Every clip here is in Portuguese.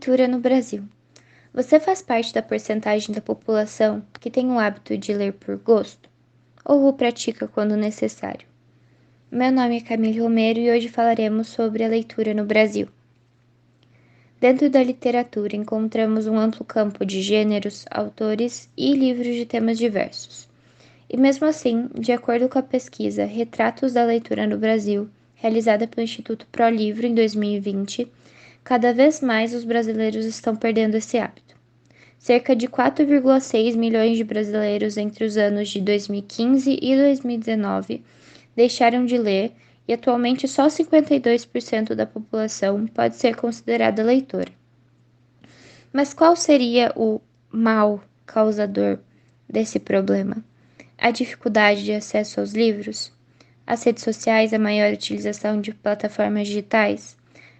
Leitura no Brasil. Você faz parte da porcentagem da população que tem o hábito de ler por gosto? Ou o pratica quando necessário? Meu nome é Camille Romero e hoje falaremos sobre a leitura no Brasil. Dentro da literatura encontramos um amplo campo de gêneros, autores e livros de temas diversos. E mesmo assim, de acordo com a pesquisa Retratos da Leitura no Brasil, realizada pelo Instituto ProLivro em 2020, cada vez mais os brasileiros estão perdendo esse hábito. Cerca de 4,6 milhões de brasileiros entre os anos de 2015 e 2019 deixaram de ler e atualmente só 52% da população pode ser considerada leitora. Mas qual seria o mal causador desse problema? A dificuldade de acesso aos livros? As redes sociais, a maior utilização de plataformas digitais?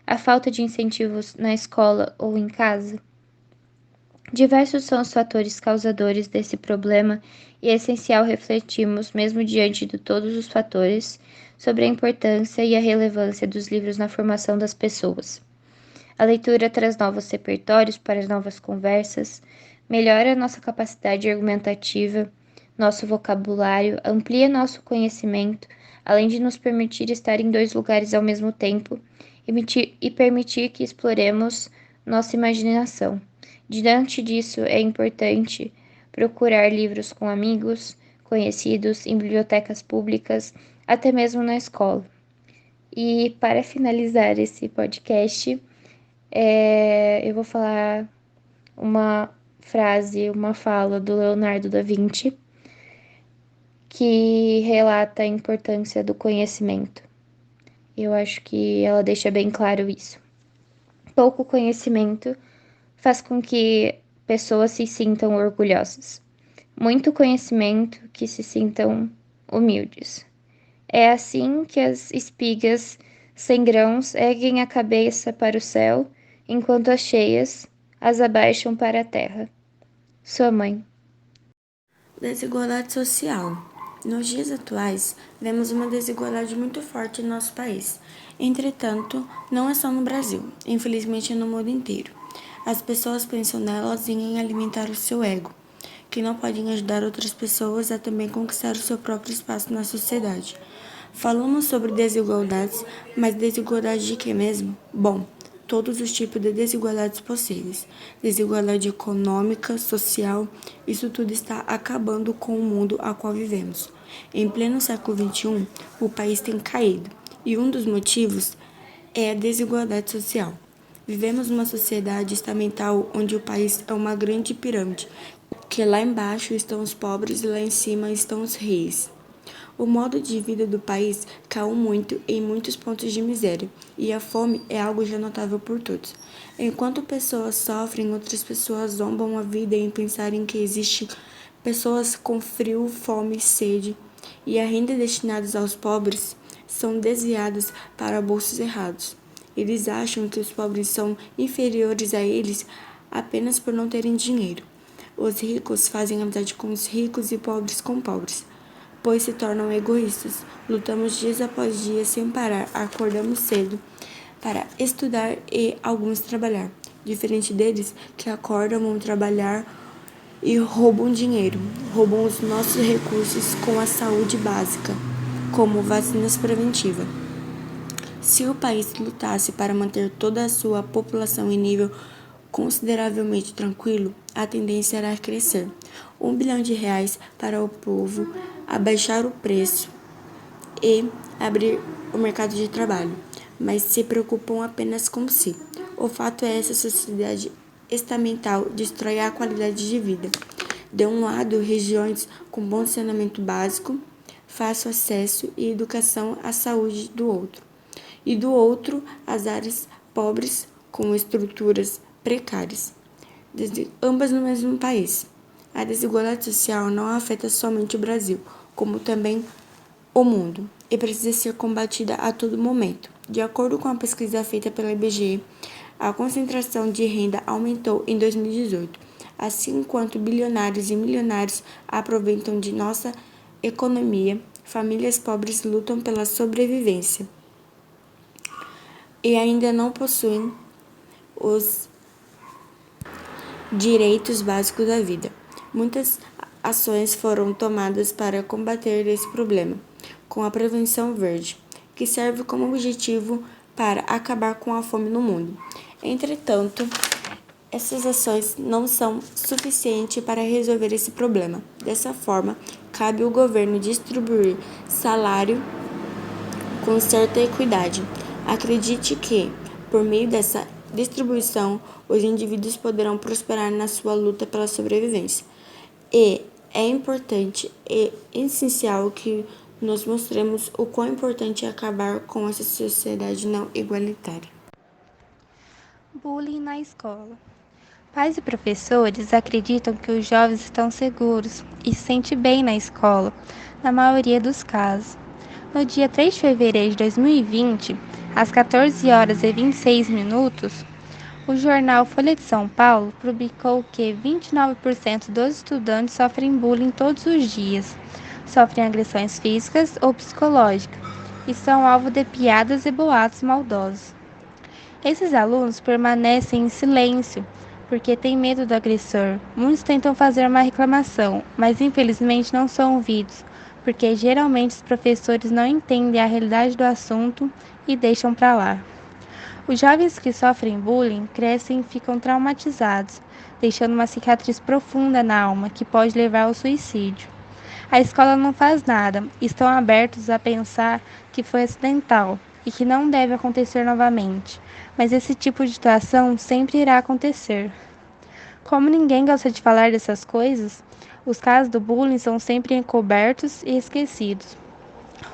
A falta de incentivos na escola ou em casa? Diversos são os fatores causadores desse problema e é essencial refletirmos, mesmo diante de todos os fatores, sobre a importância e a relevância dos livros na formação das pessoas. A leitura traz novos repertórios para novas conversas, melhora nossa capacidade argumentativa, nosso vocabulário, amplia nosso conhecimento, além de nos permitir estar em dois lugares ao mesmo tempo e permitir que exploremos nossa imaginação. Diante disso, é importante procurar livros com amigos, conhecidos, em bibliotecas públicas, até mesmo na escola. E para finalizar esse podcast, eu vou falar uma frase, uma fala do Leonardo da Vinci, que relata a importância do conhecimento. Eu acho que ela deixa bem claro isso. Pouco conhecimento faz com que pessoas se sintam orgulhosas. Muito conhecimento que se sintam humildes. É assim que as espigas sem grãos erguem a cabeça para o céu, enquanto as cheias as abaixam para a terra. Sua mãe. Desigualdade social. Nos dias atuais, vemos uma desigualdade muito forte em nosso país. Entretanto, não é só no Brasil, infelizmente é no mundo inteiro. As pessoas pensam nelas em alimentar o seu ego, que não podem ajudar outras pessoas a também conquistar o seu próprio espaço na sociedade. Falamos sobre desigualdades, mas desigualdade de que mesmo? Bom, todos os tipos de desigualdades possíveis. Desigualdade econômica, social, isso tudo está acabando com o mundo a qual vivemos. Em pleno século XXI, o país tem caído, e um dos motivos é a desigualdade social. Vivemos numa sociedade estamental onde o país é uma grande pirâmide, que lá embaixo estão os pobres e lá em cima estão os reis. O modo de vida do país caiu muito em muitos pontos de miséria, e a fome é algo já notável por todos. Enquanto pessoas sofrem, outras pessoas zombam a vida em pensarem que existem pessoas com frio, fome e sede, e a renda destinada aos pobres são desviadas para bolsos errados. Eles acham que os pobres são inferiores a eles apenas por não terem dinheiro. Os ricos fazem amizade com os ricos e pobres com pobres, pois se tornam egoístas. Lutamos dias após dia sem parar, acordamos cedo para estudar e alguns trabalhar. Diferente deles, que acordam, vão trabalhar e roubam dinheiro, roubam os nossos recursos com a saúde básica, como vacinas preventivas. Se o país lutasse para manter toda a sua população em nível consideravelmente tranquilo, a tendência era crescer. R$ 1 bilhão para o povo, abaixar o preço e abrir o mercado de trabalho, mas se preocupam apenas com si. O fato é essa sociedade estamental destrói a qualidade de vida. De um lado, regiões com bom saneamento básico, fácil acesso e educação à saúde do outro. E do outro, as áreas pobres com estruturas precárias, ambas no mesmo país. A desigualdade social não afeta somente o Brasil, como também o mundo, e precisa ser combatida a todo momento. De acordo com a pesquisa feita pela IBGE, a concentração de renda aumentou em 2018, assim quanto bilionários e milionários aproveitam de nossa economia, famílias pobres lutam pela sobrevivência e ainda não possuem os direitos básicos da vida. Muitas ações foram tomadas para combater esse problema, com a Prevenção Verde, que serve como objetivo para acabar com a fome no mundo. Entretanto, essas ações não são suficientes para resolver esse problema. Dessa forma, cabe ao governo distribuir salário com certa equidade. Acredite que, por meio dessa distribuição, os indivíduos poderão prosperar na sua luta pela sobrevivência. E é importante e essencial que nós mostremos o quão importante é acabar com essa sociedade não igualitária. Bullying na escola. Pais e professores acreditam que os jovens estão seguros e se sentem bem na escola, na maioria dos casos. No dia 3 de fevereiro de 2020, às 14 horas e 26 minutos, o jornal Folha de São Paulo publicou que 29% dos estudantes sofrem bullying todos os dias, sofrem agressões físicas ou psicológicas e são alvo de piadas e boatos maldosos. Esses alunos permanecem em silêncio porque têm medo do agressor. Muitos tentam fazer uma reclamação, mas infelizmente não são ouvidos, porque geralmente os professores não entendem a realidade do assunto e deixam para lá. Os jovens que sofrem bullying crescem e ficam traumatizados, deixando uma cicatriz profunda na alma que pode levar ao suicídio. A escola não faz nada, estão abertos a pensar que foi acidental e que não deve acontecer novamente, mas esse tipo de situação sempre irá acontecer. Como ninguém gosta de falar dessas coisas, os casos do bullying são sempre encobertos e esquecidos.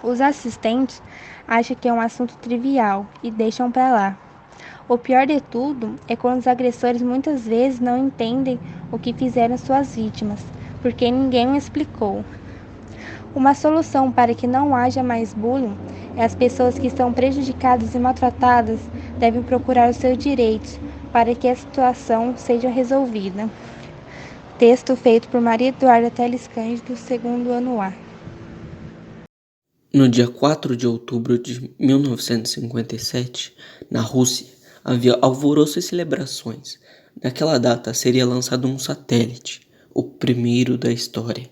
Os assistentes acham que é um assunto trivial e deixam para lá. O pior de tudo é quando os agressores muitas vezes não entendem o que fizeram suas vítimas, porque ninguém explicou. Uma solução para que não haja mais bullying é as pessoas que são prejudicadas e maltratadas devem procurar os seus direitos para que a situação seja resolvida. Texto feito por Maria Eduarda Teles Cândido, segundo ano A. No dia 4 de outubro de 1957, na Rússia, havia alvoroço e celebrações. Naquela data seria lançado um satélite, o primeiro da história.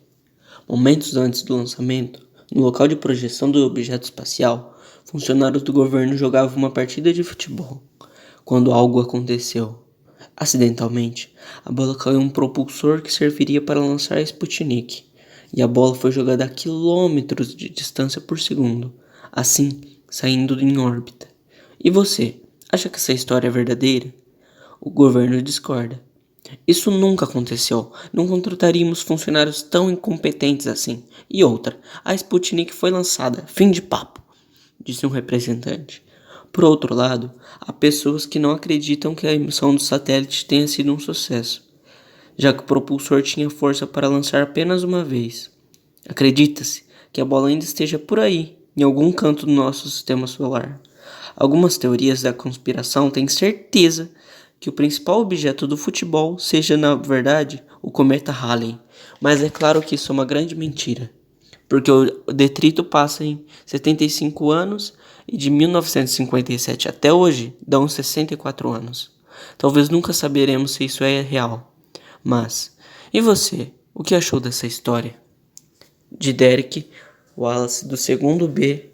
Momentos antes do lançamento, no local de projeção do objeto espacial, funcionários do governo jogavam uma partida de futebol, quando algo aconteceu. Acidentalmente, a bola caiu em um propulsor que serviria para lançar a Sputnik, e a bola foi jogada a quilômetros de distância por segundo, assim saindo em órbita. E você, acha que essa história é verdadeira? O governo discorda. Isso nunca aconteceu, não contrataríamos funcionários tão incompetentes assim. E outra, a Sputnik foi lançada, fim de papo, disse um representante. Por outro lado, há pessoas que não acreditam que a missão do satélite tenha sido um sucesso, já que o propulsor tinha força para lançar apenas uma vez. Acredita-se que a bola ainda esteja por aí, em algum canto do nosso sistema solar. Algumas teorias da conspiração têm certeza que o principal objeto do futebol seja, na verdade, o cometa Halley, mas é claro que isso é uma grande mentira, porque o detrito passa em 75 anos e de 1957 até hoje dão 64 anos. Talvez nunca saberemos se isso é real. Mas, e você? O que achou dessa história? De Derek Wallace, do segundo B.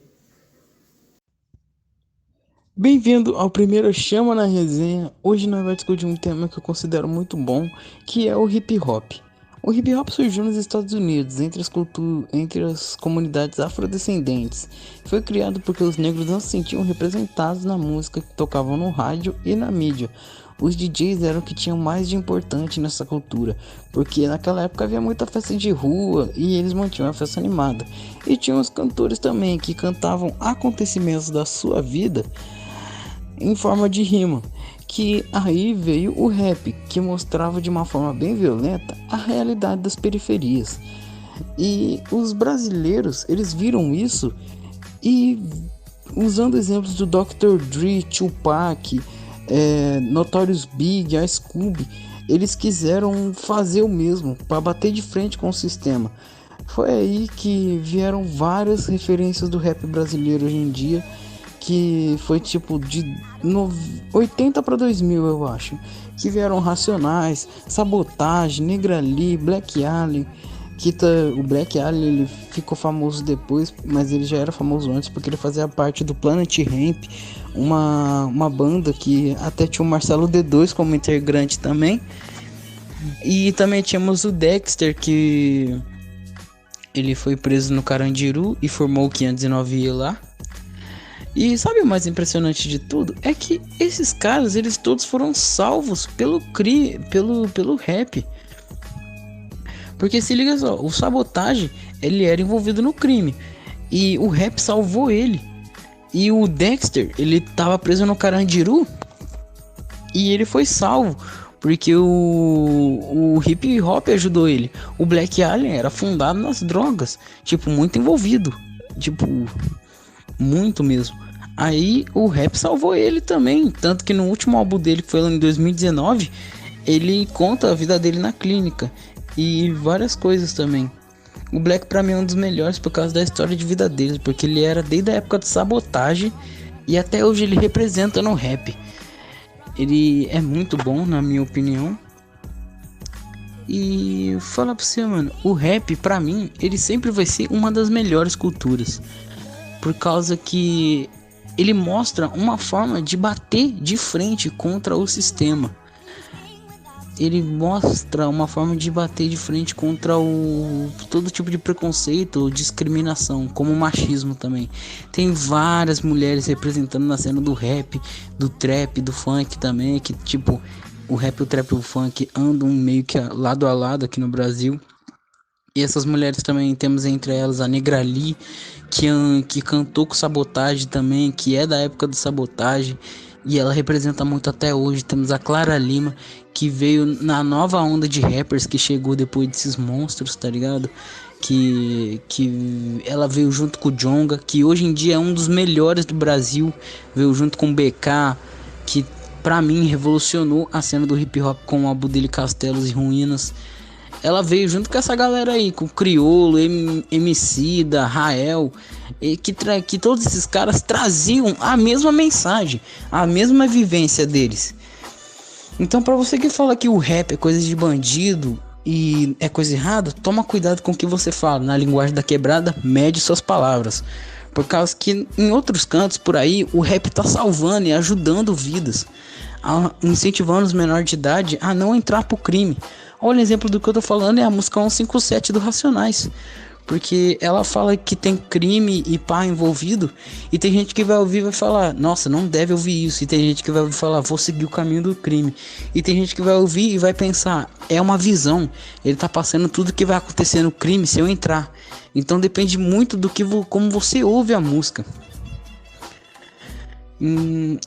Bem-vindo ao primeiro Chama na Resenha. Hoje nós vamos discutir um tema que eu considero muito bom, que é o hip hop. O hip hop surgiu nos Estados Unidos, entre as comunidades afrodescendentes. Foi criado porque os negros não se sentiam representados na música que tocavam no rádio e na mídia. Os DJs eram o que tinham mais de importante nessa cultura, porque naquela época havia muita festa de rua e eles mantinham a festa animada. E tinha os cantores também, que cantavam acontecimentos da sua vida em forma de rima, que aí veio o rap, que mostrava de uma forma bem violenta a realidade das periferias. E os brasileiros, eles viram isso e, usando exemplos do Dr. Dre, Tupac, Notorious Big, Ice Cube, eles quiseram fazer o mesmo para bater de frente com o sistema. Foi aí que vieram várias referências do rap brasileiro hoje em dia, que foi tipo de 80 para 2000, eu acho. Que vieram Racionais, Sabotagem, Negra Lee, Black Alien. O Black Alien ele ficou famoso depois, mas ele já era famoso antes porque ele fazia parte do Planet Hemp, uma banda que até tinha o Marcelo D2 como integrante também. E também tínhamos o Dexter, que ele foi preso no Carandiru e formou o 509 lá. E sabe o mais impressionante de tudo? É que esses caras, eles todos foram salvos pelo rap. Porque se liga só, o Sabotagem, ele era envolvido no crime. E o rap salvou ele. E o Dexter, ele tava preso no Carandiru. E ele foi salvo. Porque o hip hop ajudou ele. O Black Alien era fundado nas drogas. Tipo, muito envolvido. Tipo, muito mesmo. Aí o rap salvou ele também. Tanto que no último álbum dele, que foi lá em 2019, ele conta a vida dele na clínica. E várias coisas também. O Black pra mim é um dos melhores por causa da história de vida dele. Porque ele era desde a época do Sabotagem. E até hoje ele representa no rap. Ele é muito bom, na minha opinião. E falar pra você, mano, o rap pra mim, ele sempre vai ser uma das melhores culturas. Por causa que ele mostra uma forma de bater de frente contra o sistema. Ele mostra uma forma de bater de frente contra todo tipo de preconceito ou discriminação, como o machismo também. Tem várias mulheres representando na cena do rap, do trap, do funk também, que tipo, o rap, o trap e o funk andam meio que lado a lado aqui no Brasil. E essas mulheres também, temos entre elas a Negra Lee, que cantou com Sabotagem também, que é da época do Sabotagem. E ela representa muito até hoje. Temos a Clara Lima, que veio na nova onda de rappers que chegou depois desses monstros, tá ligado? Que ela veio junto com o Djonga, que hoje em dia é um dos melhores do Brasil. Veio junto com o BK, que pra mim revolucionou a cena do hip hop com o álbum dele Castelos e Ruínas. Ela veio junto com essa galera aí, com o Criolo, Emicida, Rael, que todos esses caras traziam a mesma mensagem, a mesma vivência deles. Então, pra você que fala que o rap é coisa de bandido e é coisa errada, toma cuidado com o que você fala. Na linguagem da quebrada, mede suas palavras. Por causa que em outros cantos por aí, o rap tá salvando e ajudando vidas, incentivando os menores de idade a não entrar pro crime. Olha, o exemplo do que eu tô falando é a música 157 do Racionais. Porque ela fala que tem crime e pá envolvido. E tem gente que vai ouvir e vai falar, nossa, não deve ouvir isso. E tem gente que vai ouvir e falar, vou seguir o caminho do crime. E tem gente que vai ouvir e vai pensar, é uma visão. Ele tá passando tudo que vai acontecer no crime se eu entrar. Então depende muito do que como você ouve a música.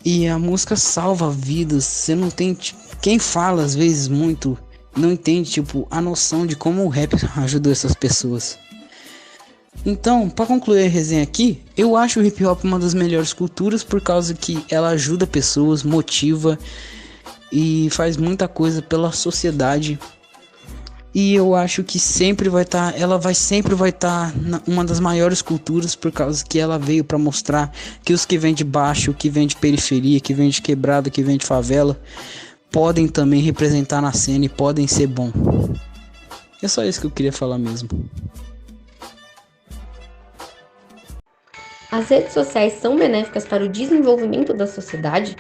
E a música salva vidas. Você não tem... Quem fala às vezes muito não entende tipo a noção de como o rap ajudou essas pessoas. Então, para concluir a resenha aqui, eu acho o hip hop uma das melhores culturas por causa que ela ajuda pessoas, motiva e faz muita coisa pela sociedade. E eu acho que sempre vai estar uma das maiores culturas por causa que ela veio para mostrar que os que vêm de baixo, que vêm de periferia, que vêm de quebrada, que vêm de favela, podem também representar na cena e podem ser bom. É só isso que eu queria falar mesmo. As redes sociais são benéficas para o desenvolvimento da sociedade?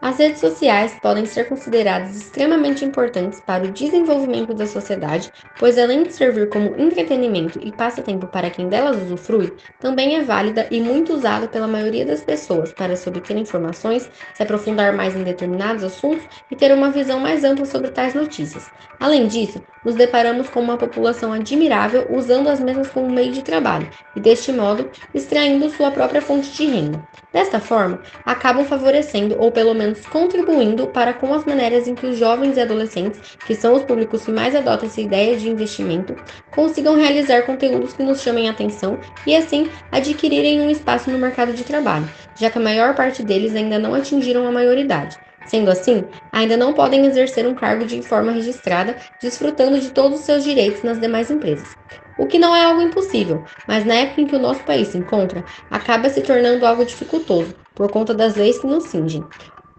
As redes sociais podem ser consideradas extremamente importantes para o desenvolvimento da sociedade, pois além de servir como entretenimento e passatempo para quem delas usufrui, também é válida e muito usada pela maioria das pessoas para se obter informações, se aprofundar mais em determinados assuntos e ter uma visão mais ampla sobre tais notícias. Além disso, nos deparamos com uma população admirável usando as mesmas como meio de trabalho e, deste modo, extraindo sua própria fonte de renda. Desta forma, acabam favorecendo ou pelo menos contribuindo para com as maneiras em que os jovens e adolescentes, que são os públicos que mais adotam essa ideia de investimento, consigam realizar conteúdos que nos chamem a atenção e assim adquirirem um espaço no mercado de trabalho, já que a maior parte deles ainda não atingiram a maioridade. Sendo assim, ainda não podem exercer um cargo de forma registrada, desfrutando de todos os seus direitos nas demais empresas. O que não é algo impossível, mas na época em que o nosso país se encontra, acaba se tornando algo dificultoso, por conta das leis que nos cingem.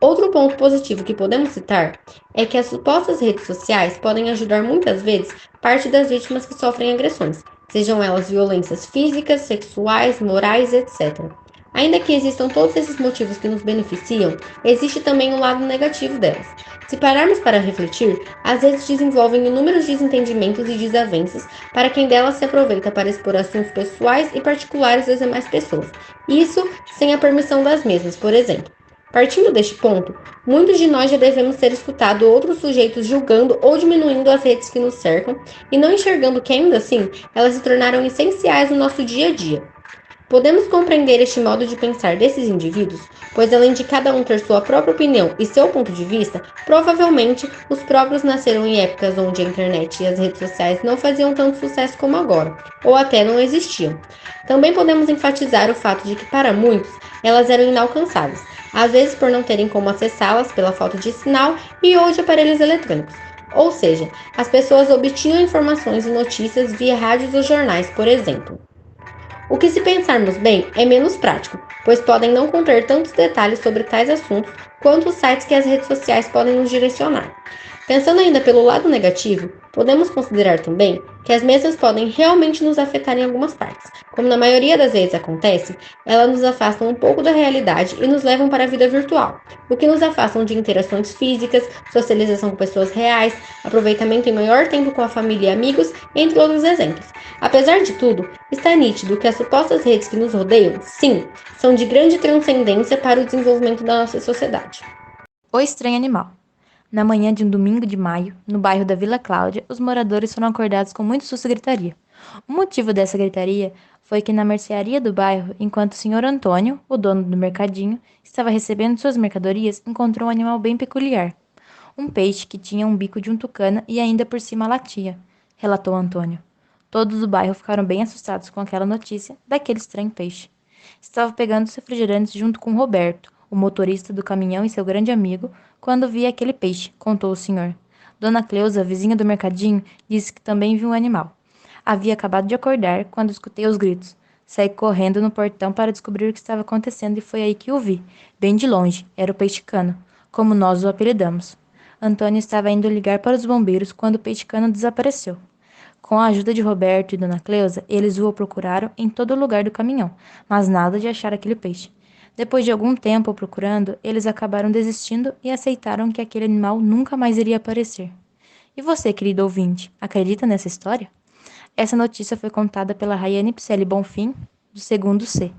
Outro ponto positivo que podemos citar é que as supostas redes sociais podem ajudar muitas vezes parte das vítimas que sofrem agressões, sejam elas violências físicas, sexuais, morais, etc. Ainda que existam todos esses motivos que nos beneficiam, existe também o lado negativo delas. Se pararmos para refletir, as redes desenvolvem inúmeros desentendimentos e desavenças para quem delas se aproveita para expor assuntos pessoais e particulares das demais pessoas. Isso sem a permissão das mesmas, por exemplo. Partindo deste ponto, muitos de nós já devemos ter escutado outros sujeitos julgando ou diminuindo as redes que nos cercam e não enxergando que, ainda assim, elas se tornaram essenciais no nosso dia a dia. Podemos compreender este modo de pensar desses indivíduos, pois além de cada um ter sua própria opinião e seu ponto de vista, provavelmente os próprios nasceram em épocas onde a internet e as redes sociais não faziam tanto sucesso como agora, ou até não existiam. Também podemos enfatizar o fato de que, para muitos, elas eram inalcançáveis, às vezes por não terem como acessá-las pela falta de sinal e ou de aparelhos eletrônicos. Ou seja, as pessoas obtinham informações e notícias via rádios ou jornais, por exemplo. O que, se pensarmos bem, é menos prático, pois podem não conter tantos detalhes sobre tais assuntos quanto os sites que as redes sociais podem nos direcionar. Pensando ainda pelo lado negativo, podemos considerar também que as mesmas podem realmente nos afetar em algumas partes. Como na maioria das vezes acontece, elas nos afastam um pouco da realidade e nos levam para a vida virtual, o que nos afastam de interações físicas, socialização com pessoas reais, aproveitamento em maior tempo com a família e amigos, entre outros exemplos. Apesar de tudo, está nítido que as supostas redes que nos rodeiam, sim, são de grande transcendência para o desenvolvimento da nossa sociedade. O Estranho Animal. Na manhã de um domingo de maio, no bairro da Vila Cláudia, os moradores foram acordados com muito susto e gritaria. O motivo dessa gritaria foi que na mercearia do bairro, enquanto o senhor Antônio, o dono do mercadinho, estava recebendo suas mercadorias, encontrou um animal bem peculiar. Um peixe que tinha um bico de um tucano e ainda por cima latia, relatou Antônio. Todos do bairro ficaram bem assustados com aquela notícia daquele estranho peixe. Estava pegando os refrigerantes junto com Roberto, o motorista do caminhão e seu grande amigo, quando vi aquele peixe, contou o senhor. Dona Cleusa, vizinha do mercadinho, disse que também viu um animal. Havia acabado de acordar quando escutei os gritos. Saí correndo no portão para descobrir o que estava acontecendo e foi aí que o vi, bem de longe. Era o peixe-cano, como nós o apelidamos. Antônio estava indo ligar para os bombeiros quando o peixe-cano desapareceu. Com a ajuda de Roberto e Dona Cleusa, eles o procuraram em todo lugar do caminhão, mas nada de achar aquele peixe. Depois de algum tempo procurando, eles acabaram desistindo e aceitaram que aquele animal nunca mais iria aparecer. E você, querido ouvinte, acredita nessa história? Essa notícia foi contada pela Rayane Picelli Bonfim, do segundo C.